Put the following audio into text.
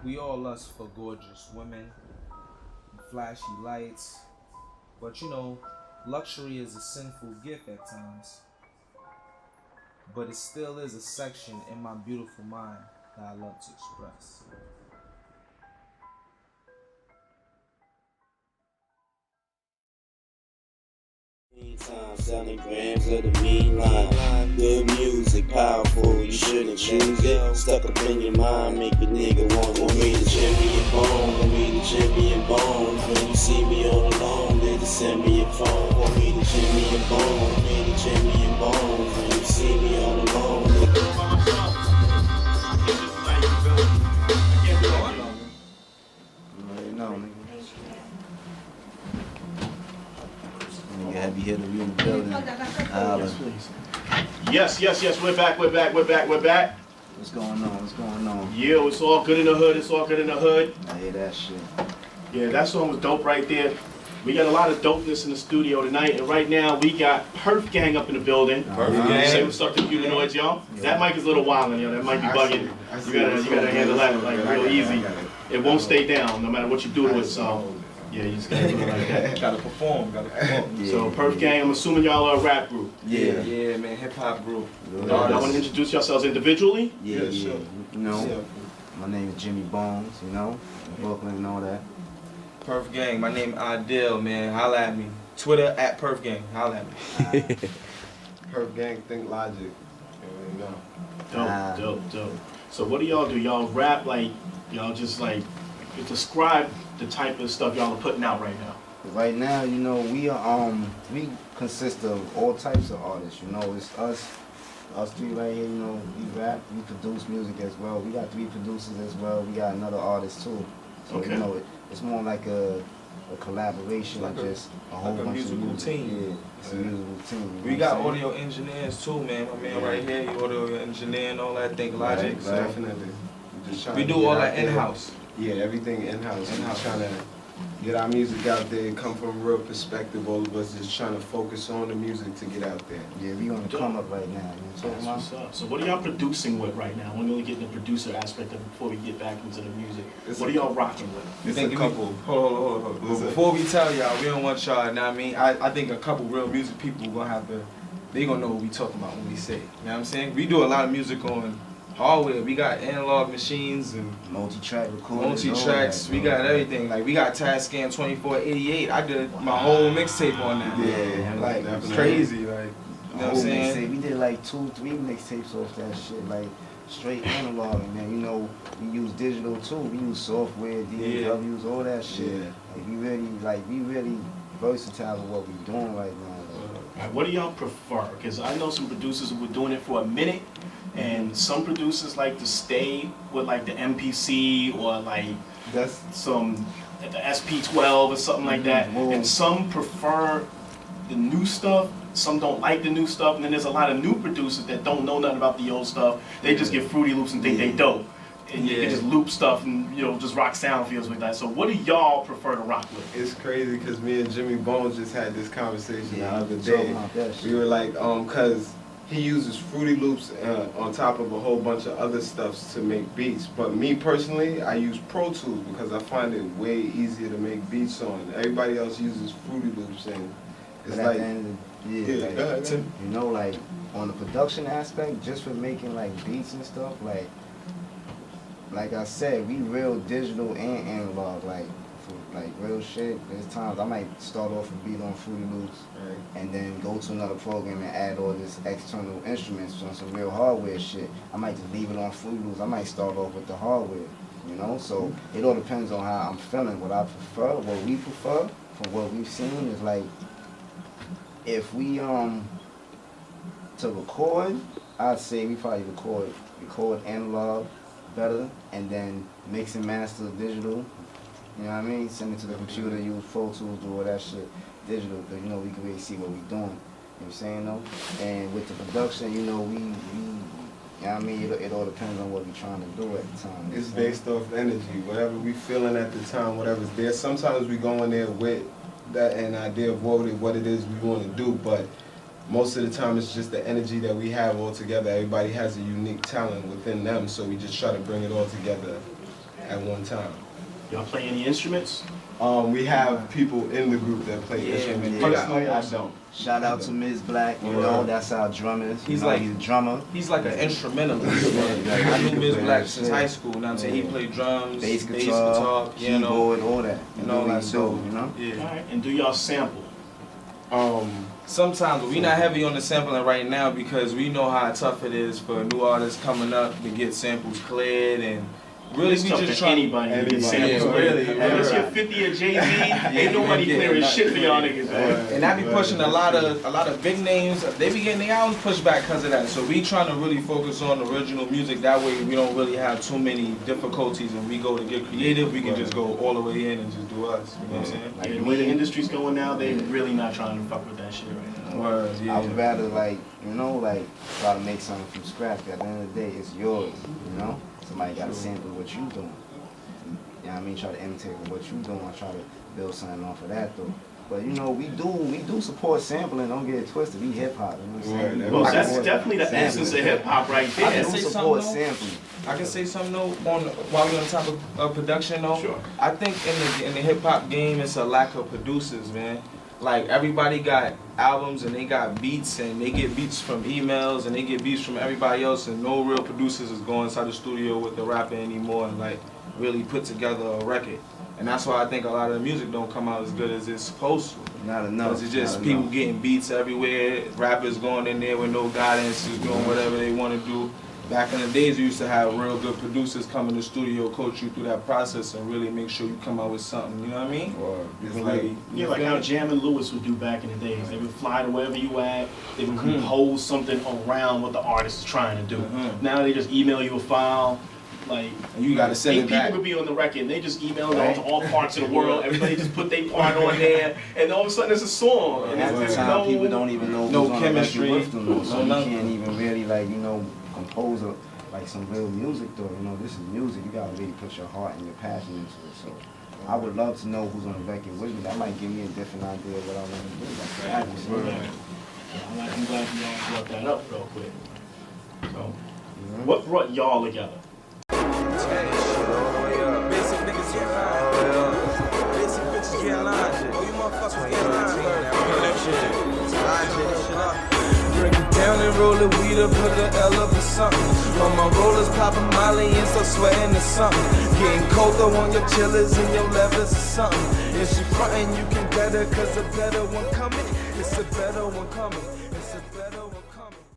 We all lust for gorgeous women and flashy lights, but you know, luxury is a sinful gift at times. But it still is a section in my beautiful mind that I love to express. Meantime, selling grams of the mean line. Good music, powerful, you shouldn't choose it. Stuck up in your mind, make a nigga want me to champion bone, want me to champion bones. When you see me all alone, they just send me a phone. Want me to champion bone, want me to champion bones. When you see me all alone, Heavy hitter, we in the building. Yes, we're back. What's going on? Yeah, it's all good in the hood, I hear that shit. Yeah, that song was dope right there. We got a lot of dopeness in the studio tonight, and right now we got Perf Gang up in the building. Say what's up to the humanoids, y'all. That mic is a little wildin', yo. That might be bugging. You gotta handle that like real easy. It won't stay down no matter what you do to it, so. Yeah, you just gotta do it like that. Gotta perform. Yeah. So, Perf Gang, I'm assuming y'all are a rap group. Yeah, man, hip hop group. Y'all want to introduce yourselves individually? Yeah. You know, my name is Jimmy Bones, you know, Brooklyn and all that. Perf Gang, my name Adil, man. Holla at me. Twitter at Perf Gang. Holla at me. Perf Gang, think logic. There we go. Dope. So what do? Y'all rap like, y'all just like, describe the type of stuff y'all are putting out right now. Right now, you know, we consist of all types of artists, you know, it's us three right here, you know, we rap, we produce music as well. We got 3 producers as well, we got another artist too. So, okay. You know, it's more like a collaboration, like just a whole bunch musical of music. team. Yeah, it's a musical team. You know We got what I'm saying? audio engineers too, man. My man right here, he audio engineer and all that, think logic. Right, So definitely. we do all that in-house. Yeah, everything in-house. We're trying to get our music out there, come from a real perspective. All of us just trying to focus on the music to get out there. Yeah, we on the come up right now. You know what I'm That's talking what's about? up. So what are y'all producing with right now? We're gonna get the producer aspect of it before we get back into the music. What are y'all rocking with? It's a couple. Hold on. Before we tell y'all, we don't want y'all, know what I mean? I think a couple real music people gonna have to, they gonna know what we talking about when we say it. You know what I'm saying? We do a lot of music on hardware. We got analog machines and Multi-track recordings. multi-tracks. We got everything. Like we got Tascam 2488. I did my whole mixtape on that. Yeah, like definitely. crazy. Like, you know what I'm saying? Mixtape. We did like 2-3 mixtapes off that shit, like straight analog, and then you know we use digital too. We use software, DAWs, all that shit. Yeah. Like we really versatile with what we doing right now. What do y'all prefer? Because I know some producers who were doing it for a minute, and some producers like to stay with like the MPC or like That's some the SP12 or something like that, and some prefer the new stuff. Some don't like the new stuff, and then there's a lot of new producers that don't know nothing about the old stuff. They just get Fruity Loops and think they dope, and you can just loop stuff and just rock sound fields with that. So what do y'all prefer to rock with? it's crazy because me and Jimmy Bones just had this conversation the other talking day. about that shit. We were like, cause he uses Fruity Loops on top of a whole bunch of other stuffs to make beats. But me personally, I use Pro Tools because I find it way easier to make beats on. Everybody else uses Fruity Loops, and it's But at like, the end of the day, yeah, like, go ahead. you know, like on the production aspect, just for making like beats and stuff, like I said, we real digital and analog, like for like real shit. There's times I might start off a beat on Fruity Loops, Right. and then go to another program and add all this external instruments on some real hardware shit. I might just leave it on Fruity Loops. I might start off with the hardware, you know. So it all depends on how I'm feeling. What I prefer, what we prefer, from what we've seen is like, if we to record, I'd say we probably record analog better, and then mix and master digital. You know what I mean? Send it to the computer, use Pro Tools, do all that shit digital, because you know we can really see what we doing. You know what I'm saying though? And with the production, you know, we you know what I mean? It all depends on what we're trying to do at the time. It's based off energy, whatever we feeling at the time, whatever's there. Sometimes we go in there with that an idea of what it is we want to do, but most of the time it's just the energy that we have all together. Everybody has a unique talent within them, so we just try to bring it all together at one time. Y'all play any instruments? We have people in the group that play instruments. yeah. Personally, I don't. Shout out to Ms. Black, you know, that's our drummer. He's like- he's a drummer. He's like an instrumentalist. Yeah, I knew he Ms. play Black that since shit. high school. Now I'm saying he Yeah. played drums, Bass guitar, piano, keyboard, all that. and all that stuff. you know? Yeah. All right. And do y'all sample? Sometimes, but we're not heavy on the sampling right now because we know how tough it is for new artists coming up to get samples cleared and really It's we tough just for try. anybody to get Anybody. samples. Yeah, really. Unless you're 50 or Jay-Z, ain't nobody yeah, clearing not- shit for y'all niggas. Man. And I be pushing a lot of big names. They be getting their albums pushed back because of that. So we trying to really focus on original music. That way we don't really have too many difficulties. When we go to get creative, we can just go all the way in and just do us. You know what I'm saying? Like Yeah, the way the me, industry's going now, they really not trying to fuck with that shit right now. Word, I would yeah. rather like, you know, like try to make something from scratch. At the end of the day, it's yours, you know? Somebody got to sample what you doing. You know what I mean? Try to imitate what you doing. Try to build something off of that though. But you know, we do support sampling. Don't get it twisted. We hip hop. You know what I'm saying? Word, Well, I that's support definitely the sampling. essence of hip hop right I I there. can do say support something, though. sampling. I can say something though while we're on top of production though. Sure. I think in the hip hop game it's a lack of producers, man. Like everybody got albums and they got beats and they get beats from emails and they get beats from everybody else and no real producers is going inside the studio with the rapper anymore and like really put together a record. And that's why I think a lot of the music don't come out as good as it's supposed to. Not enough. Because it's just not people enough. getting beats everywhere, rappers going in there with no guidance, just doing whatever they want to do. Back in the days, we used to have real good producers come in the studio, coach you through that process, and really make sure you come out with something. You know what I mean? Or It's it's like, like, Yeah, like how Jam and Lewis would do back in the days. They would fly to wherever you at. They would compose something around what the artist is trying to do. Mhm. Now they just email you a file. Like, and you got to send 8 it people back. could be on the record and they just email it out to all parts of the world. Everybody just put their part on there, and all of a sudden it's a song. And at the there's time, no, people don't even know no who's on the chemistry, record with them, though, so no you nothing. can't even really like, you know, compose like some real music though. You know, this is music. You gotta really put your heart and your passion into it. So I would love to know who's on the record with me. That might give me a different idea of what I want to do. Like, I'm glad you all brought that up real quick. So, what brought y'all together? Basic niggas get line. Basic bitches get line. Oh, you motherfuckers get line. Break it down and roll the weed up, put the L up or something. On my rollers popping Molly and so sweating or something. Getting colder on your chillers and your levers or something. If she frontin', you can get her, cause a better one coming. It's a better one coming. It's a better one.